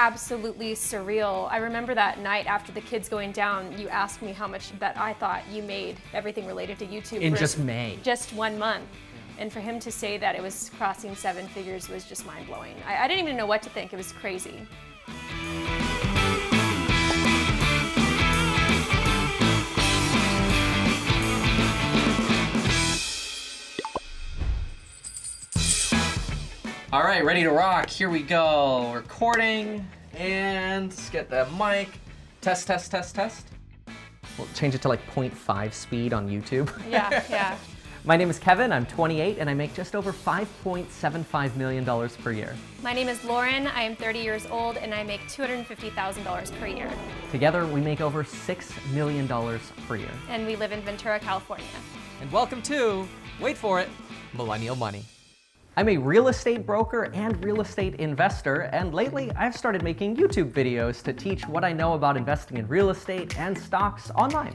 absolutely surreal. I remember that night after the kids going down, you asked me how much that I thought you made everything related to YouTube. In just May. Just 1 month. And for him to say that it was crossing 7 figures was just mind-blowing. I didn't even know what to think. It was crazy. All right, ready to rock. Here we go. Recording, and let's get the mic. Test, test, test, test. We'll change it to like 0.5 speed on YouTube. Yeah. My name is Kevin, I'm 28, and I make just over $5.75 million per year. My name is Lauren, I am 30 years old, and I make $250,000 per year. Together, we make over $6 million per year. And we live in Ventura, California. And welcome to, wait for it, Millennial Money. I'm a real estate broker and real estate investor, and lately I've started making YouTube videos to teach what I know about investing in real estate and stocks online.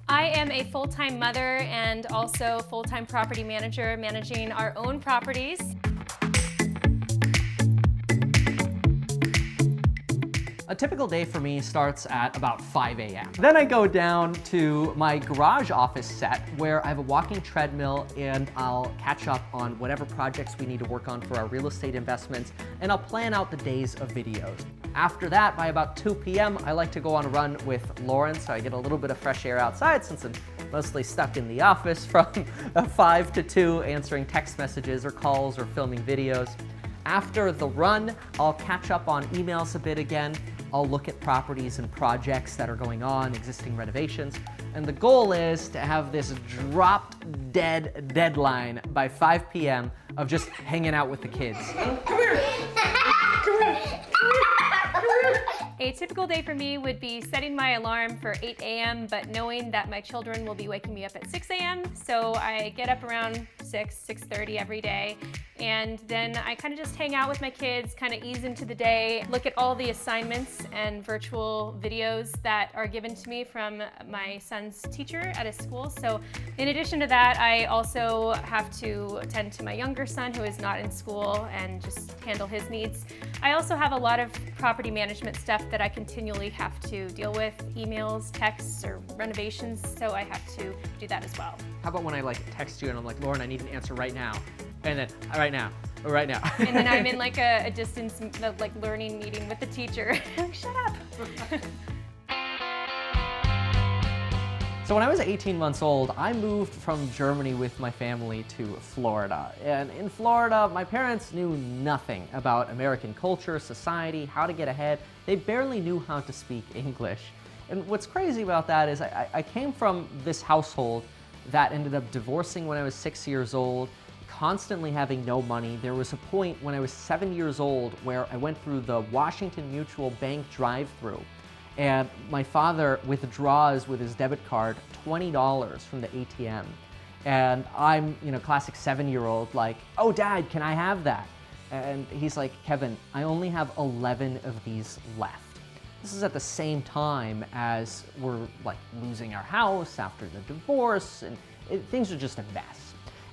I am a full-time mother and also full-time property manager, managing our own properties. A typical day for me starts at about 5 a.m. Then I go down to my garage office set where I have a walking treadmill, and I'll catch up on whatever projects we need to work on for our real estate investments, and I'll plan out the days of videos. After that, by about 2 p.m., I like to go on a run with Lauren, so I get a little bit of fresh air outside since I'm mostly stuck in the office from 5 to 2 answering text messages or calls or filming videos. After the run, I'll catch up on emails a bit again. I'll look at properties and projects that are going on, existing renovations, and the goal is to have this drop-dead deadline by 5 p.m. of just hanging out with the kids. Come here! Come here! A typical day for me would be setting my alarm for 8 a.m., but knowing that my children will be waking me up at 6 a.m., so I get up around 6:30 every day, and then I kind of just hang out with my kids, kind of ease into the day, look at all the assignments and virtual videos that are given to me from my son's teacher at his school. So in addition to that, I also have to attend to my younger son who is not in school and just handle his needs. I also have a lot of property management stuff that I continually have to deal with, emails, texts, or renovations, so I have to do that as well. How about when I text you and I'm like, Lauren, I need an answer right now. And then, right now. And then I'm in a distance learning meeting with the teacher. Shut up. So when I was 18 months old, I moved from Germany with my family to Florida. And in Florida, my parents knew nothing about American culture, society, how to get ahead. They barely knew how to speak English. And what's crazy about that is I came from this household that ended up divorcing when I was 6 years old, constantly having no money. There was a point when I was 7 years old where I went through the Washington Mutual Bank drive-thru, and my father withdraws with his debit card $20 from the ATM. And I'm, classic 7-year-old, like, oh, Dad, can I have that? And he's like, Kevin, I only have 11 of these left. This is at the same time as we're losing our house after the divorce, and things are just a mess.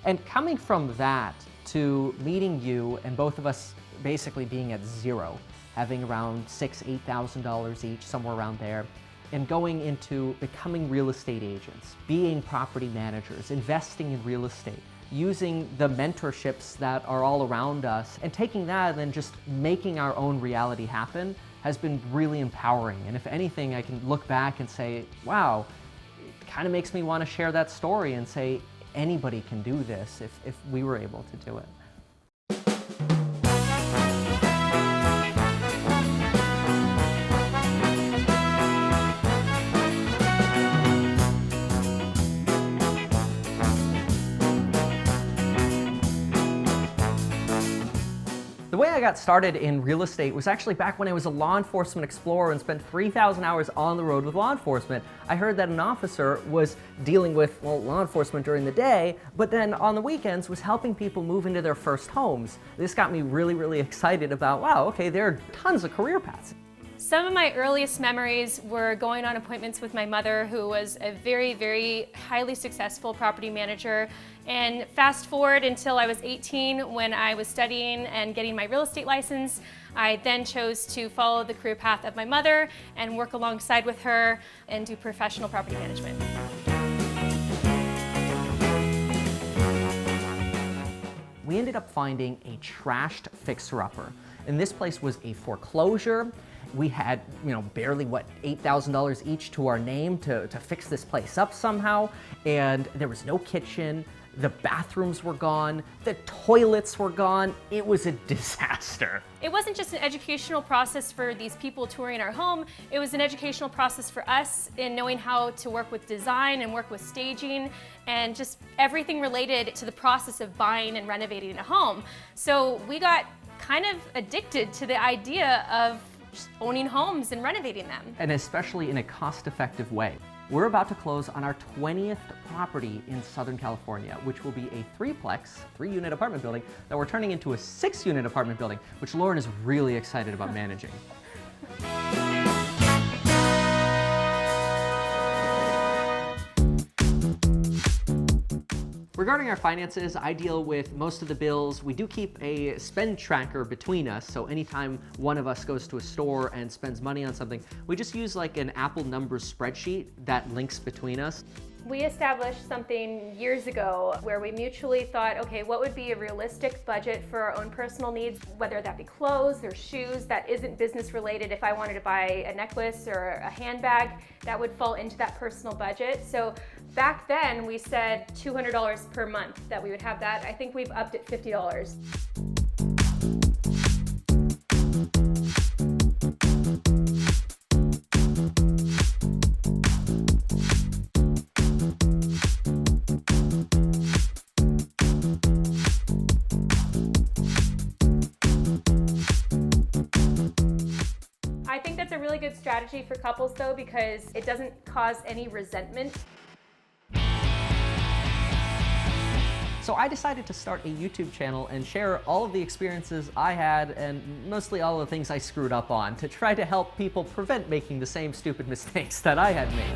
And coming from that to meeting you and both of us basically being at zero, having around $6,000, $8,000 each, somewhere around there, and going into becoming real estate agents, being property managers, investing in real estate, using the mentorships that are all around us, and taking that and then just making our own reality happen has been really empowering. And if anything, I can look back and say, wow, it kind of makes me want to share that story and say, anybody can do this if we were able to do it. The way I got started in real estate was actually back when I was a law enforcement explorer and spent 3,000 hours on the road with law enforcement. I heard that an officer was dealing with, law enforcement during the day, but then on the weekends was helping people move into their first homes. This got me really, really excited about, wow, okay, there are tons of career paths. Some of my earliest memories were going on appointments with my mother, who was a very, very highly successful property manager. And fast forward until I was 18 when I was studying and getting my real estate license. I then chose to follow the career path of my mother and work alongside with her and do professional property management. We ended up finding a trashed fixer-upper. And this place was a foreclosure. We had, barely, $8,000 each to our name to fix this place up somehow. And there was no kitchen. The bathrooms were gone. The toilets were gone. It was a disaster. It wasn't just an educational process for these people touring our home. It was an educational process for us in knowing how to work with design and work with staging and just everything related to the process of buying and renovating a home. So we got kind of addicted to the idea of just owning homes and renovating them. And especially in a cost-effective way. We're about to close on our 20th property in Southern California, which will be a threeplex, 3-unit apartment building that we're turning into a 6-unit apartment building, which Lauren is really excited about managing. Regarding our finances, I deal with most of the bills. We do keep a spend tracker between us, so anytime one of us goes to a store and spends money on something, we just use like an Apple numbers spreadsheet that links between us. We established something years ago where we mutually thought, okay, what would be a realistic budget for our own personal needs, whether that be clothes or shoes that isn't business related. If I wanted to buy a necklace or a handbag, that would fall into that personal budget. So back then we said $200 per month that we would have that. I think we've upped it $50. I think that's a really good strategy for couples though, because it doesn't cause any resentment. So I decided to start a YouTube channel and share all of the experiences I had and mostly all of the things I screwed up on to try to help people prevent making the same stupid mistakes that I had made.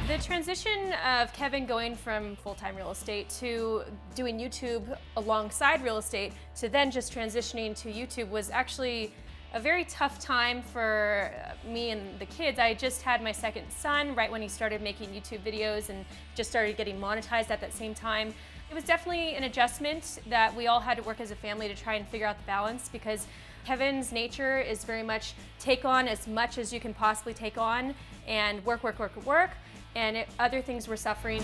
The transition of Kevin going from full-time real estate to doing YouTube alongside real estate to then just transitioning to YouTube was actually a very tough time for me and the kids. I just had my second son right when he started making YouTube videos and just started getting monetized at that same time. It was definitely an adjustment that we all had to work as a family to try and figure out the balance, because Kevin's nature is very much take on as much as you can possibly take on and work, and other things were suffering.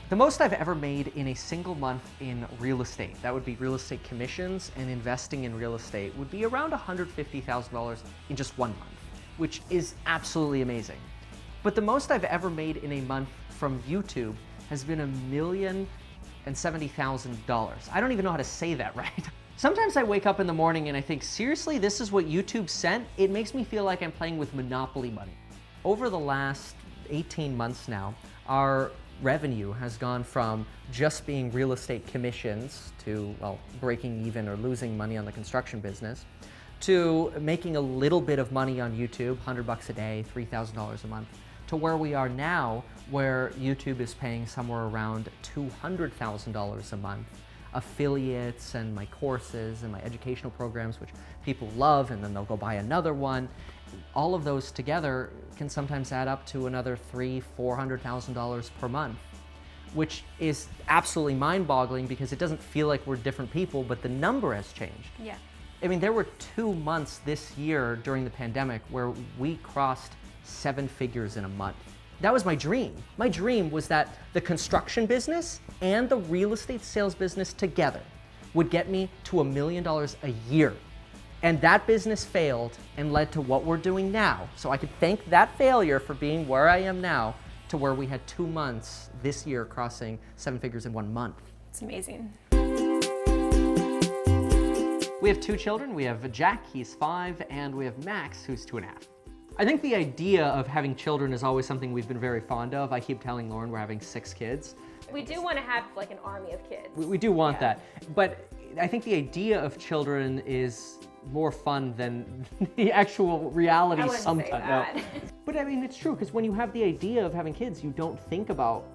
The most I've ever made in a single month in real estate, that would be real estate commissions and investing in real estate, would be around $150,000 in just 1 month, which is absolutely amazing. But the most I've ever made in a month from YouTube has been $1,070,000. I don't even know how to say that right. Sometimes I wake up in the morning and I think, seriously, this is what YouTube sent? It makes me feel like I'm playing with Monopoly money. Over the last 18 months now, our revenue has gone from just being real estate commissions to, well, breaking even or losing money on the construction business, to making a little bit of money on YouTube, $100 a day, $3,000 a month, to where we are now, where YouTube is paying somewhere around $200,000 a month. Affiliates and my courses and my educational programs, which people love, and then they'll go buy another one. All of those together can sometimes add up to another $300,000–$400,000 per month, which is absolutely mind-boggling because it doesn't feel like we're different people, but the number has changed. Yeah. I mean, there were 2 months this year during the pandemic where we crossed 7 figures in a month. That was my dream. My dream was that the construction business and the real estate sales business together would get me to $1 million a year. And that business failed and led to what we're doing now. So I could thank that failure for being where I am now, to where we had 2 months this year crossing 7 figures in 1 month. It's amazing. We have 2 children. We have Jack, he's 5, and we have Max, who's 2.5. I think the idea of having children is always something we've been very fond of. I keep telling Lauren we're having 6 kids. We do want to have like an army of kids. We do want that. But I think the idea of children is more fun than the actual reality sometimes. Say that. No. But I mean, it's true, because when you have the idea of having kids, you don't think about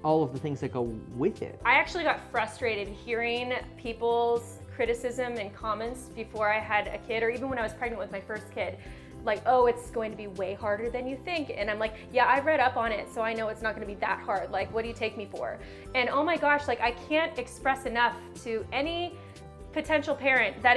all of the things that go with it. I actually got frustrated hearing people's criticism and comments before I had a kid, or even when I was pregnant with my first kid. Like, oh, it's going to be way harder than you think. And I'm like, yeah, I read up on it, so I know it's not gonna be that hard. Like, what do you take me for? And oh my gosh, like I can't express enough to any potential parent that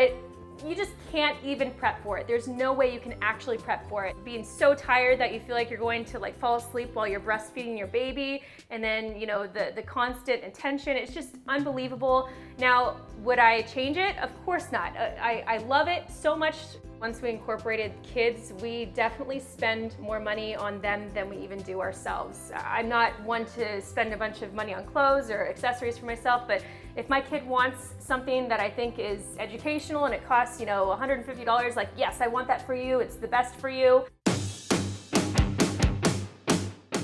you just can't even prep for it. There's no way you can actually prep for it. Being so tired that you feel like you're going to like fall asleep while you're breastfeeding your baby, and then, you know, the constant attention, it's just unbelievable. Now, would I change it? Of course not. I love it so much. Once we incorporated kids, we definitely spend more money on them than we even do ourselves. I'm not one to spend a bunch of money on clothes or accessories for myself, but if my kid wants something that I think is educational and it costs, you know, $150, like, yes, I want that for you. It's the best for you.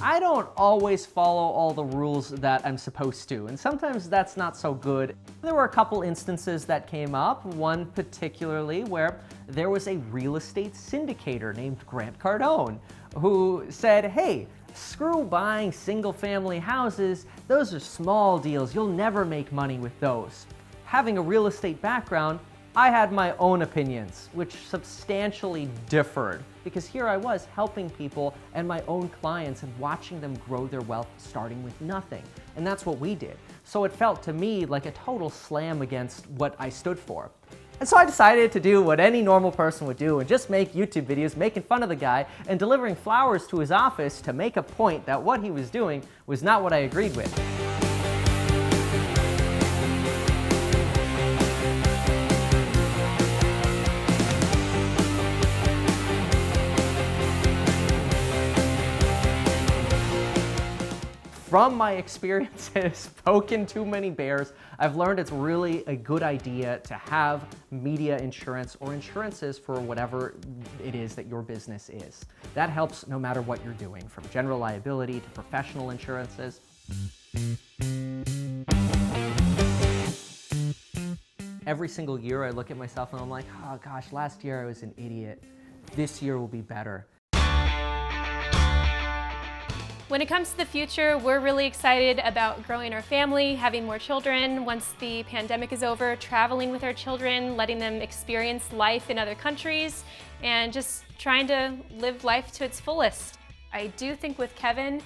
I don't always follow all the rules that I'm supposed to, and sometimes that's not so good. There were a couple instances that came up, one particularly where there was a real estate syndicator named Grant Cardone who said, hey, screw buying single-family houses, those are small deals, you'll never make money with those. Having a real estate background, I had my own opinions, which substantially differed, because here I was helping people and my own clients and watching them grow their wealth starting with nothing. And that's what we did. So it felt to me like a total slam against what I stood for. And so I decided to do what any normal person would do and just make YouTube videos making fun of the guy and delivering flowers to his office to make a point that what he was doing was not what I agreed with. From my experiences poking too many bears, I've learned it's really a good idea to have media insurance or insurances for whatever it is that your business is. That helps no matter what you're doing, from general liability to professional insurances. Every single year I look at myself and I'm like, oh gosh, last year I was an idiot. This year will be better. When it comes to the future, we're really excited about growing our family, having more children once the pandemic is over, traveling with our children, letting them experience life in other countries, and just trying to live life to its fullest. I do think with Kevin,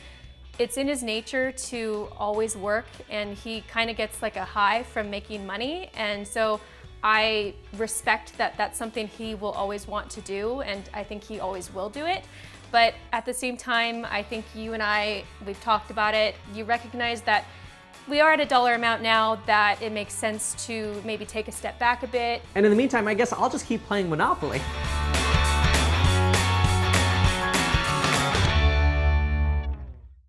it's in his nature to always work, and he kind of gets like a high from making money, and so I respect that that's something he will always want to do, and I think he always will do it. But at the same time, I think you and I, we've talked about it, you recognize that we are at a dollar amount now that it makes sense to maybe take a step back a bit. And in the meantime, I guess I'll just keep playing Monopoly.